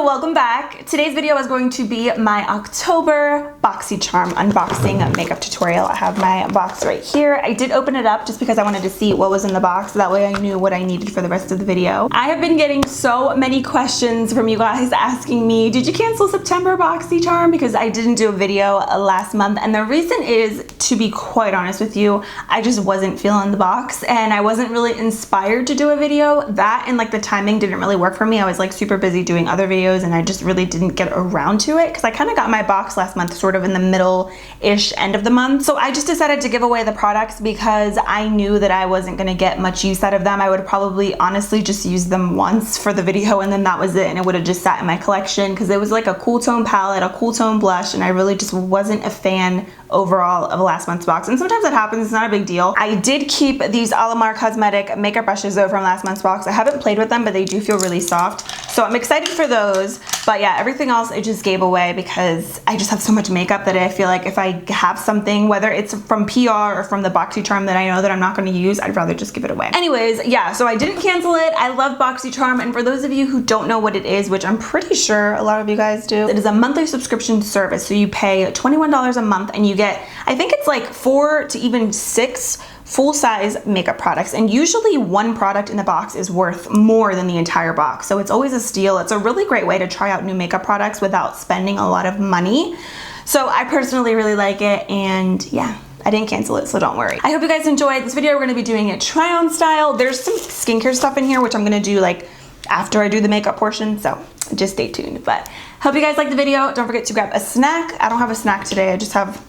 welcome back. Today's video is going to be my October Boxycharm unboxing makeup tutorial. I have my box right here. I did open it up just because I wanted to see what was in the box. That way I knew what I needed for the rest of the video. I have been getting so many questions from you guys asking me, did you cancel September Boxycharm? Because I didn't do a video last month. And the reason is, to be quite honest with you, I just wasn't feeling the box and I wasn't really inspired to do a video. That and like the timing didn't really work for me. I was like super busy doing other videos and I just really didn't get around to it because I kind of got my box last month sort of in the middle-ish end of the month. So I just decided to give away the products because I knew that I wasn't going to get much use out of them. I would probably honestly just use them once for the video and then that was it, and it would have just sat in my collection because it was like a cool tone palette, a cool tone blush, and I really just wasn't a fan overall of last month's box. And sometimes that happens, it's not a big deal. I did keep these Alamar Cosmetic makeup brushes though from last month's box. I haven't played with them, but they do feel really soft. So I'm excited for those. But yeah, everything else I just gave away because I just have so much makeup that I feel like if I have something, whether it's from PR or from the Boxycharm that I know that I'm not going to use, I'd rather just give it away. Anyways, yeah, so I didn't cancel it. I love Boxycharm, and for those of you who don't know what it is, which I'm pretty sure a lot of you guys do, it is a monthly subscription service. So you pay $21 a month and you get, I think it's like 4 to even 6 full-size makeup products, and usually one product in the box is worth more than the entire box, so it's always a steal. It's a really great way to try out new makeup products without spending a lot of money. So I personally really like it, and yeah, I didn't cancel it, so don't worry. I hope you guys enjoyed this video. We're going to be doing it try-on style. There's some skincare stuff in here which I'm going to do like after I do the makeup portion, so just stay tuned. But hope you guys like the video. Don't forget to grab a snack. I don't have a snack today, I just have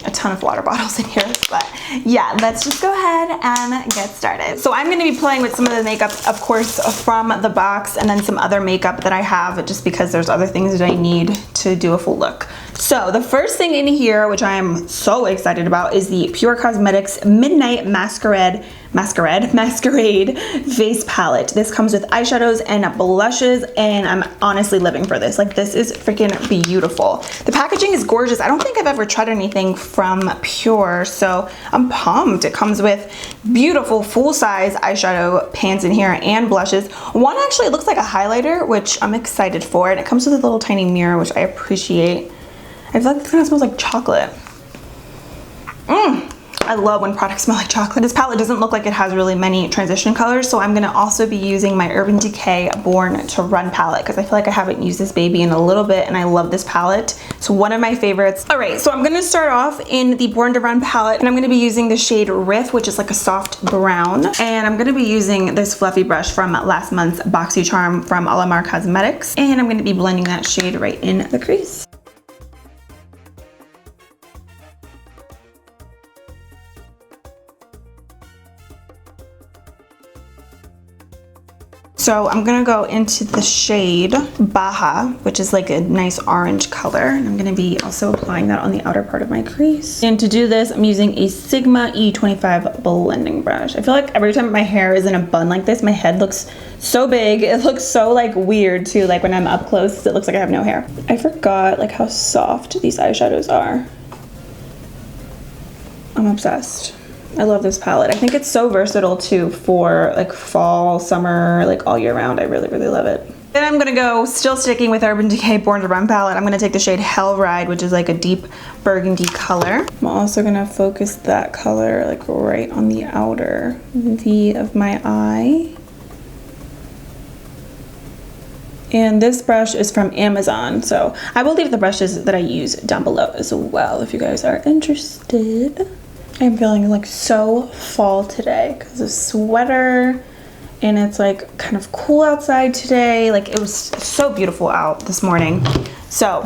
a ton of water bottles in here, but yeah, let's just go ahead and get started. So I'm going to be playing with some of the makeup, of course, from the box, and then some other makeup that I have just because there's other things that I need to do a full look. So the first thing in here, which I am so excited about, is the Pure Cosmetics Midnight Masquerade face palette. This comes with eyeshadows and blushes, and I'm honestly living for this. Like, this is freaking beautiful. The packaging is gorgeous. I don't think I've ever tried anything from Pure, so I'm pumped. It comes with beautiful full-size eyeshadow pans in here and blushes. One actually looks like a highlighter, which I'm excited for, and it comes with a little tiny mirror, which I appreciate. I feel like this kind of smells like chocolate. I love when products smell like chocolate. This palette doesn't look like it has really many transition colors, so I'm gonna also be using my Urban Decay Born to Run palette because I feel like I haven't used this baby in a little bit, and I love this palette. It's one of my favorites. All right, so I'm gonna start off in the Born to Run palette, and I'm gonna be using the shade Riff, which is like a soft brown, and I'm gonna be using this fluffy brush from last month's Boxycharm from Alamar Cosmetics, and I'm gonna be blending that shade right in the crease. So I'm gonna go into the shade Baja, which is like a nice orange color. And I'm gonna be also applying that on the outer part of my crease. And to do this, I'm using a Sigma E25 blending brush. I feel like every time my hair is in a bun like this, my head looks so big. It looks so like weird too. Like when I'm up close, it looks like I have no hair. I forgot like how soft these eyeshadows are. I'm obsessed. I love this palette. I think it's so versatile too for like fall, summer, like all year round. I really, really love it. Then I'm gonna go, still sticking with Urban Decay Born to Run palette, I'm gonna take the shade Hell Ride, which is like a deep burgundy color. I'm also gonna focus that color like right on the outer V of my eye. And this brush is from Amazon, so I will leave the brushes that I use down below as well if you guys are interested. I'm feeling like so fall today because of sweater, and it's like kind of cool outside today. Like, it was so beautiful out this morning. So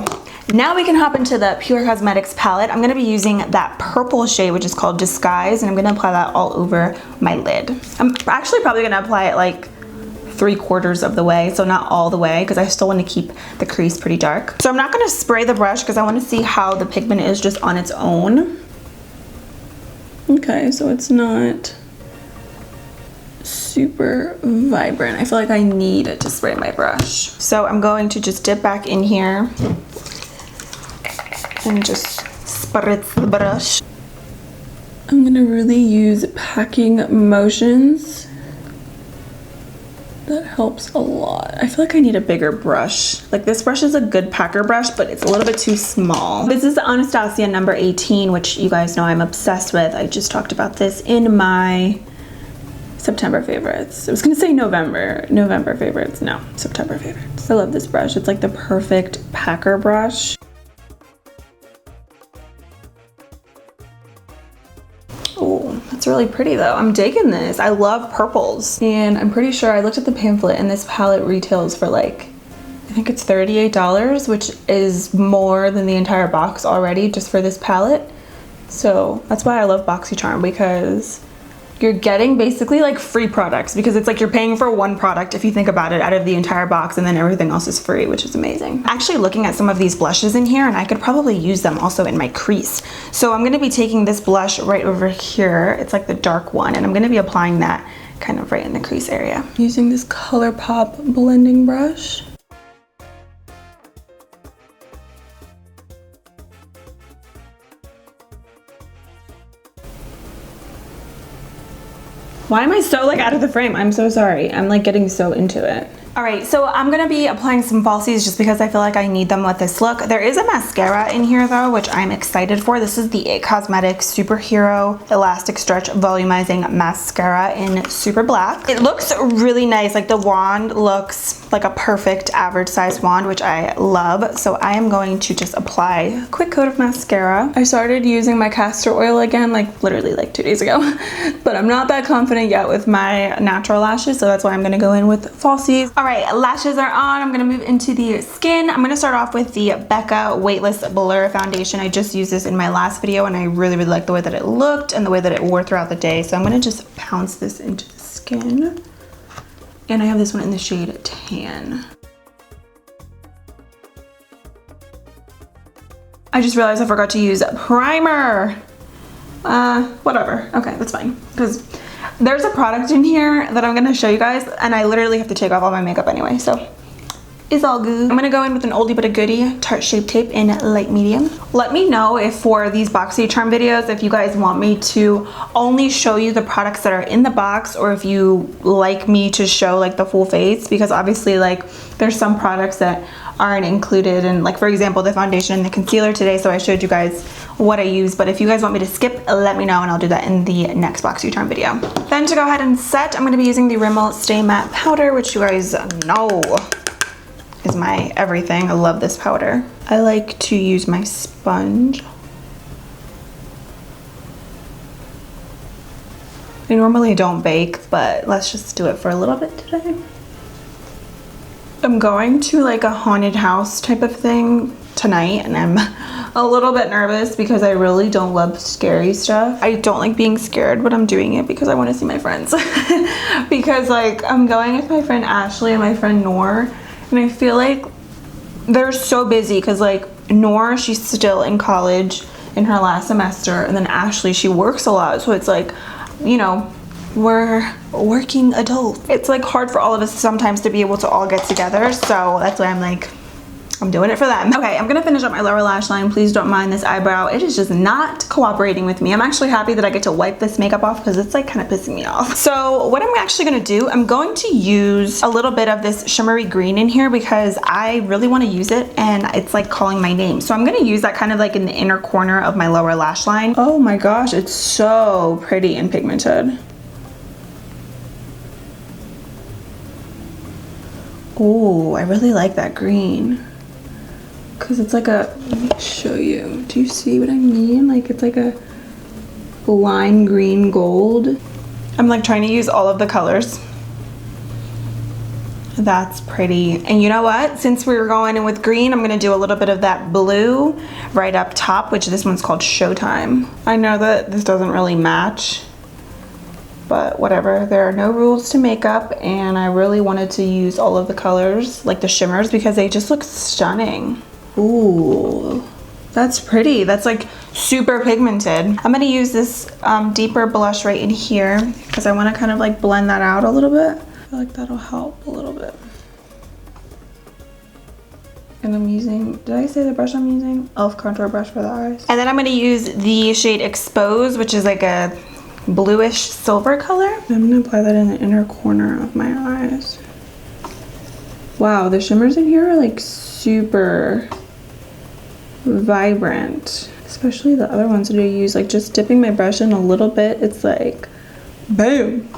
now we can hop into the Pure Cosmetics palette. I'm going to be using that purple shade, which is called Disguise, and I'm going to apply that all over my lid. I'm actually probably going to apply it like 3/4 of the way, so not all the way, because I still want to keep the crease pretty dark. So I'm not going to spray the brush because I want to see how the pigment is just on its own. Okay, so it's not super vibrant. I feel like I need to spray my brush. So I'm going to just dip back in here and just spritz the brush. I'm gonna really use packing motions That helps a lot. I feel like I need a bigger brush. Like this brush is a good packer brush, but it's a little bit too small. This is the Anastasia number 18, which you guys know I'm obsessed with. I just talked about this in my September favorites. I was gonna say November favorites. No, September favorites. I love this brush. It's like the perfect packer brush. Oh, that's really pretty though. I'm digging this. I love purples. And I'm pretty sure I looked at the pamphlet and this palette retails for like, I think it's $38, which is more than the entire box already just for this palette. So that's why I love Boxycharm, because you're getting basically like free products, because it's like you're paying for one product if you think about it out of the entire box, and then everything else is free, which is amazing. Actually looking at some of these blushes in here, and I could probably use them also in my crease. So I'm gonna be taking this blush right over here. It's like the dark one, and I'm gonna be applying that kind of right in the crease area. Using this ColourPop blending brush. Why am I so like out of the frame? I'm so sorry. I'm like getting so into it. All right, so I'm gonna be applying some falsies just because I feel like I need them with this look. There is a mascara in here though, which I'm excited for. This is the IT Cosmetics Superhero Elastic Stretch Volumizing Mascara in Super Black. It looks really nice. Like the wand looks like a perfect average size wand, which I love. So I am going to just apply a quick coat of mascara. I started using my castor oil again, like literally like 2 days ago, but I'm not that confident yet with my natural lashes. So that's why I'm gonna go in with falsies. All right, lashes are on. I'm gonna move into the skin. I'm gonna start off with the Becca Weightless Blur Foundation. I just used this in my last video and I really like the way that it looked and the way that it wore throughout the day. So I'm gonna just pounce this into the skin. And I have this one in the shade Tan. I just realized I forgot to use primer. Whatever, okay, that's fine. Because there's a product in here that I'm gonna show you guys, and I literally have to take off all my makeup anyway, so it's all good. I'm gonna go in with an oldie but a goodie Tarte Shape Tape in light medium. Let me know if for these Boxycharm videos, if you guys want me to only show you the products that are in the box, or if you like me to show like the full face, because obviously like there's some products that aren't included, and like for example the foundation and the concealer today, so I showed you guys what I use. But if you guys want me to skip, let me know and I'll do that in the next Boxycharm video. Then to go ahead and set, I'm going to be using the Rimmel Stay Matte Powder, which you guys know is my everything. I love this powder. I like to use my sponge. I normally don't bake, but let's just do it for a little bit today. I'm going to like a haunted house type of thing tonight, and I'm a little bit nervous because I really don't love scary stuff. I don't like being scared, but I'm doing it because I want to see my friends. Because like I'm going with my friend Ashley and my friend Noor, and I feel like they're so busy because like Noor, she's still in college in her last semester, and then Ashley, she works a lot, so it's like, you know, we're working adults. It's like hard for all of us sometimes to be able to all get together, so that's why I'm like, I'm doing it for them. Okay, I'm gonna finish up my lower lash line. Please don't mind this eyebrow. It is just not cooperating with me. I'm actually happy that I get to wipe this makeup off because it's like kind of pissing me off. So what I'm actually gonna do, I'm going to use a little bit of this shimmery green in here because I really want to use it and it's like calling my name. So I'm gonna use that kind of like in the inner corner of my lower lash line. Oh my gosh, it's so pretty and pigmented. Oh, I really like that green. Cause it's like a, let me show you. Do you see what I mean? Like it's like a lime green gold. I'm like trying to use all of the colors. That's pretty. And you know what? Since we were going in with green, I'm gonna do a little bit of that blue right up top, which this one's called Showtime. I know that this doesn't really match, but whatever. There are no rules to makeup, and I really wanted to use all of the colors, like the shimmers, because they just look stunning. Ooh, that's pretty. That's like super pigmented. I'm gonna use this deeper blush right in here because I want to kind of like blend that out a little bit. I feel like that'll help a little bit. And I'm using, did I say the brush I'm using? e.l.f. contour brush for the eyes. And then I'm gonna use the shade Expose, which is like a bluish silver color. I'm gonna apply that in the inner corner of my eyes. Wow, the shimmers in here are like super vibrant, especially the other ones that I use. Like just dipping my brush in a little bit, it's like boom.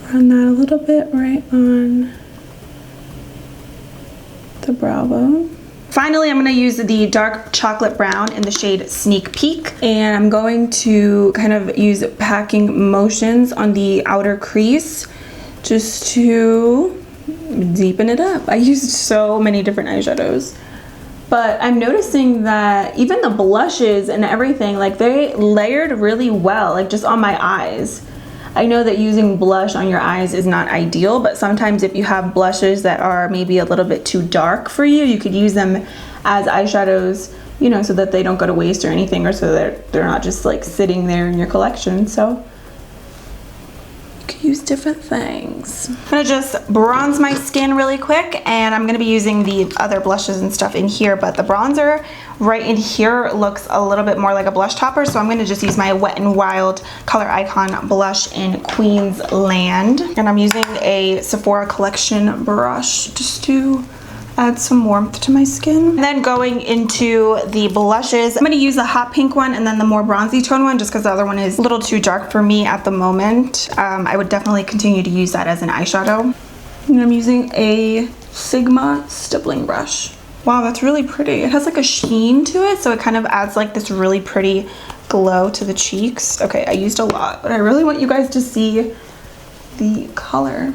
Run that a little bit right on the brow bone. Finally, I'm gonna use the dark chocolate brown in the shade Sneak Peek, and I'm going to kind of use packing motions on the outer crease just to deepen it up. I used so many different eyeshadows, but I'm noticing that even the blushes and everything, like they layered really well, like just on my eyes. I know that using blush on your eyes is not ideal, but sometimes if you have blushes that are maybe a little bit too dark for you, you could use them as eyeshadows, you know, so that they don't go to waste or anything, or so that they're not just like sitting there in your collection. So you could use different things. I'm gonna just bronze my skin really quick, and I'm gonna be using the other blushes and stuff in here, but the bronzer right in here looks a little bit more like a blush topper, so I'm gonna just use my Wet n Wild Color Icon blush in Queensland. And I'm using a Sephora Collection brush just to add some warmth to my skin. And then going into the blushes, I'm gonna use the hot pink one and then the more bronzy tone one, just because the other one is a little too dark for me at the moment. I would definitely continue to use that as an eyeshadow. And I'm using a Sigma stippling brush. Wow, that's really pretty. It has like a sheen to it, so it kind of adds like this really pretty glow to the cheeks. Okay, I used a lot, but I really want you guys to see the color.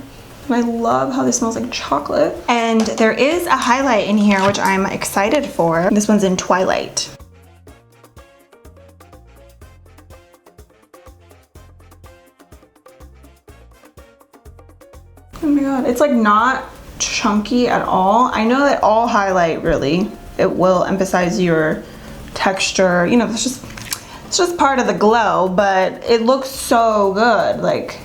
And I love how this smells like chocolate. And there is a highlight in here, which I'm excited for. This one's in Twilight. Oh my god, it's like not chunky at all. I know that all highlight really, it will emphasize your texture. You know, it's just part of the glow, but it looks so good. Like,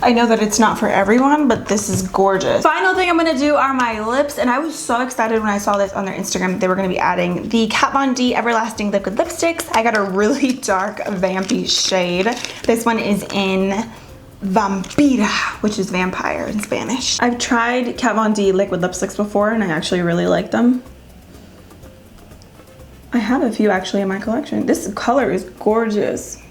I know that it's not for everyone, but this is gorgeous. Final thing I'm gonna do are my lips, and I was so excited when I saw this on their Instagram. They were gonna be adding the Kat Von D Everlasting Liquid Lipsticks. I got a really dark vampy shade. This one is in Vampira, which is vampire in Spanish. I've tried Kat Von D liquid lipsticks before, and I actually really like them. I have a few actually in my collection. This color is gorgeous.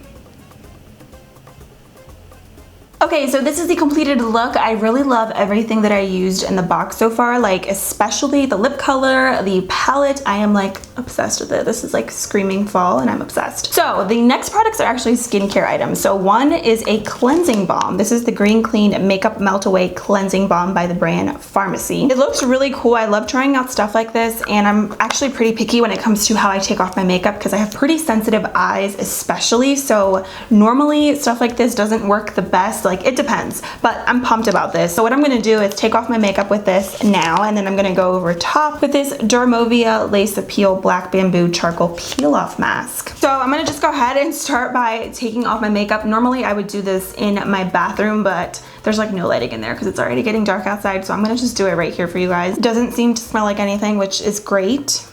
Okay, so this is the completed look. I really love everything that I used in the box so far, like especially the lip color, the palette. I am like obsessed with it. This is like screaming fall, and I'm obsessed. So the next products are actually skincare items. So one is a cleansing balm. This is the Green Clean Makeup Melt Away Cleansing Balm by the brand Pharmacy. It looks really cool. I love trying out stuff like this, and I'm actually pretty picky when it comes to how I take off my makeup because I have pretty sensitive eyes especially. So normally stuff like this doesn't work the best. Like, it depends, but I'm pumped about this. So what I'm gonna do is take off my makeup with this now, and then I'm gonna go over top with this Dermovia Lace Appeal Black Bamboo Charcoal Peel Off Mask. So I'm gonna just go ahead and start by taking off my makeup. Normally I would do this in my bathroom, but there's like no lighting in there because it's already getting dark outside, so I'm gonna just do it right here for you guys. It doesn't seem to smell like anything, which is great.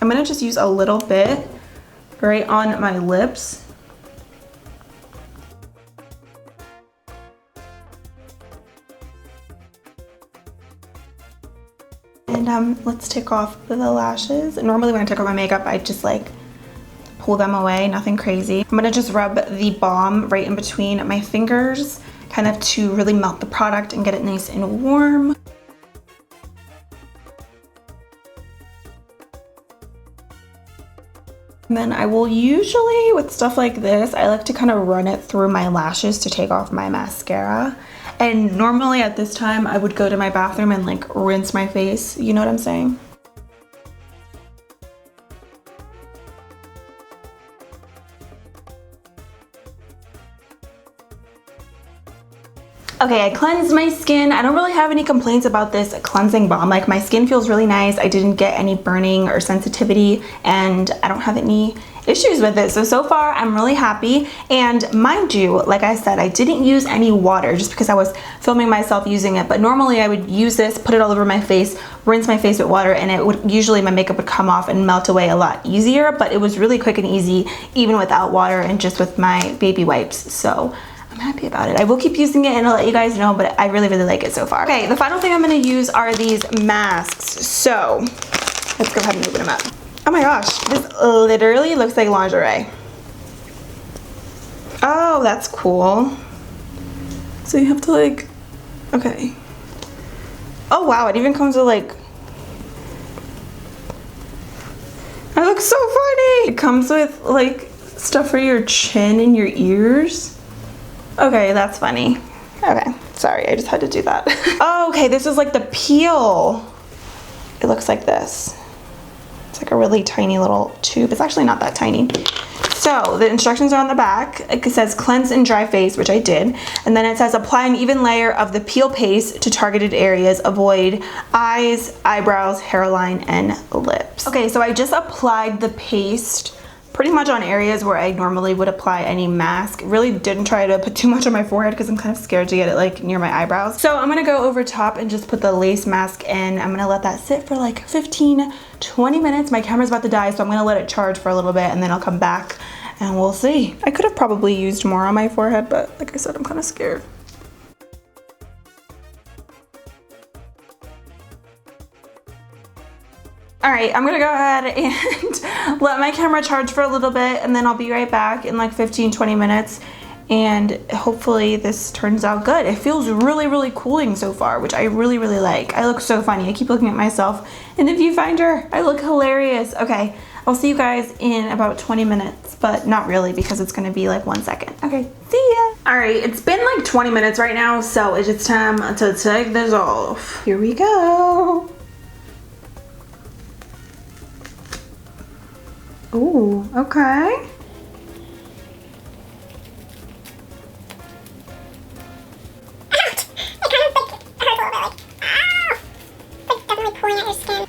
I'm gonna just use a little bit right on my lips. And let's take off the lashes. And normally when I take off my makeup, I just like pull them away, nothing crazy. I'm gonna just rub the balm right in between my fingers, kind of to really melt the product and get it nice and warm. And then I will usually, with stuff like this, I like to kind of run it through my lashes to take off my mascara. And normally at this time, I would go to my bathroom and like rinse my face. You know what I'm saying? Okay, I cleansed my skin. I don't really have any complaints about this cleansing balm. Like, my skin feels really nice. I didn't get any burning or sensitivity, and I don't have any issues with it. So far I'm really happy. And mind you, like I said, I didn't use any water just because I was filming myself using it. But normally I would use this, put it all over my face, rinse my face with water, and it would usually my makeup would come off and melt away a lot easier. But it was really quick and easy even without water and just with my baby wipes. So I'm happy about it. I will keep using it and I'll let you guys know, but I really, really like it so far. Okay, the final thing I'm gonna use are these masks. So let's go ahead and open them up. Oh my gosh, this literally looks like lingerie. Oh, that's cool. So you have to like, okay. Oh wow, it even comes with like, that looks so funny. It comes with like stuff for your chin and your ears. Okay, that's funny. Okay, sorry, I just had to do that. Oh, okay, this is like the peel. It looks like this. It's like a really tiny little tube. It's actually not that tiny. So the instructions are on the back. It says cleanse and dry face, which I did. And then it says apply an even layer of the peel paste to targeted areas. Avoid eyes, eyebrows, hairline, and lips. Okay, so I just applied the paste pretty much on areas where I normally would apply any mask. Really didn't try to put too much on my forehead because I'm kind of scared to get it like near my eyebrows. So I'm gonna go over top and just put the lace mask in. I'm gonna let that sit for like 15-20 minutes. My camera's about to die, so I'm gonna let it charge for a little bit and then I'll come back and we'll see. I could have probably used more on my forehead, but like I said, I'm kind of scared. All right, I'm gonna go ahead and let my camera charge for a little bit and then I'll be right back in like 15-20 minutes and hopefully this turns out good. It feels really, really cooling so far, which I really, really like. I look so funny. I keep looking at myself in the viewfinder. I look hilarious. Okay, I'll see you guys in about 20 minutes, but not really because it's gonna be like 1 second. Okay, see ya. All right, it's been like 20 minutes right now, so it's just time to take this off. Here we go. Ooh, okay.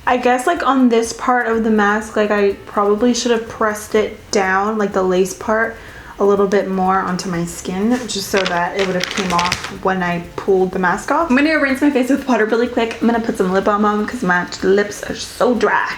I guess like on this part of the mask, like I probably should have pressed it down, like the lace part, a little bit more onto my skin, just so that it would have came off when I pulled the mask off. I'm gonna rinse my face with water really quick. I'm gonna put some lip balm on because my lips are so dry.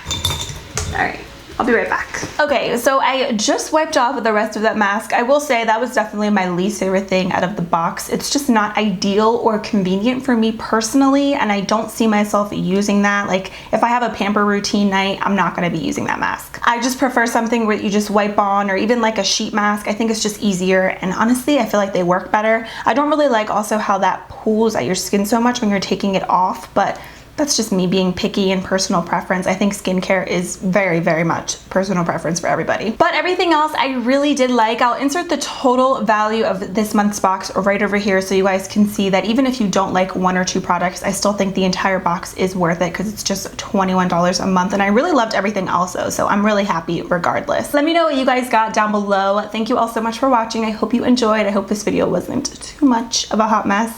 All right. I'll be right back. Okay, so I just wiped off the rest of that mask. I will say that was definitely my least favorite thing out of the box. It's just not ideal or convenient for me personally, and I don't see myself using that. Like if I have a pamper routine night, I'm not gonna be using that mask. I just prefer something where you just wipe on, or even like a sheet mask. I think it's just easier, and honestly, I feel like they work better. I don't really like also how that pulls at your skin so much when you're taking it off, but that's just me being picky and personal preference. I think skincare is very, very much personal preference for everybody. But everything else I really did like. I'll insert the total value of this month's box right over here so you guys can see that even if you don't like 1 or 2 products, I still think the entire box is worth it because it's just $21 a month and I really loved everything also, so I'm really happy regardless. Let me know what you guys got down below. Thank you all so much for watching. I hope you enjoyed. I hope this video wasn't too much of a hot mess.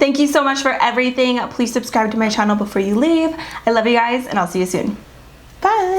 Thank you so much for everything. Please subscribe to my channel before you leave. I love you guys and I'll see you soon. Bye.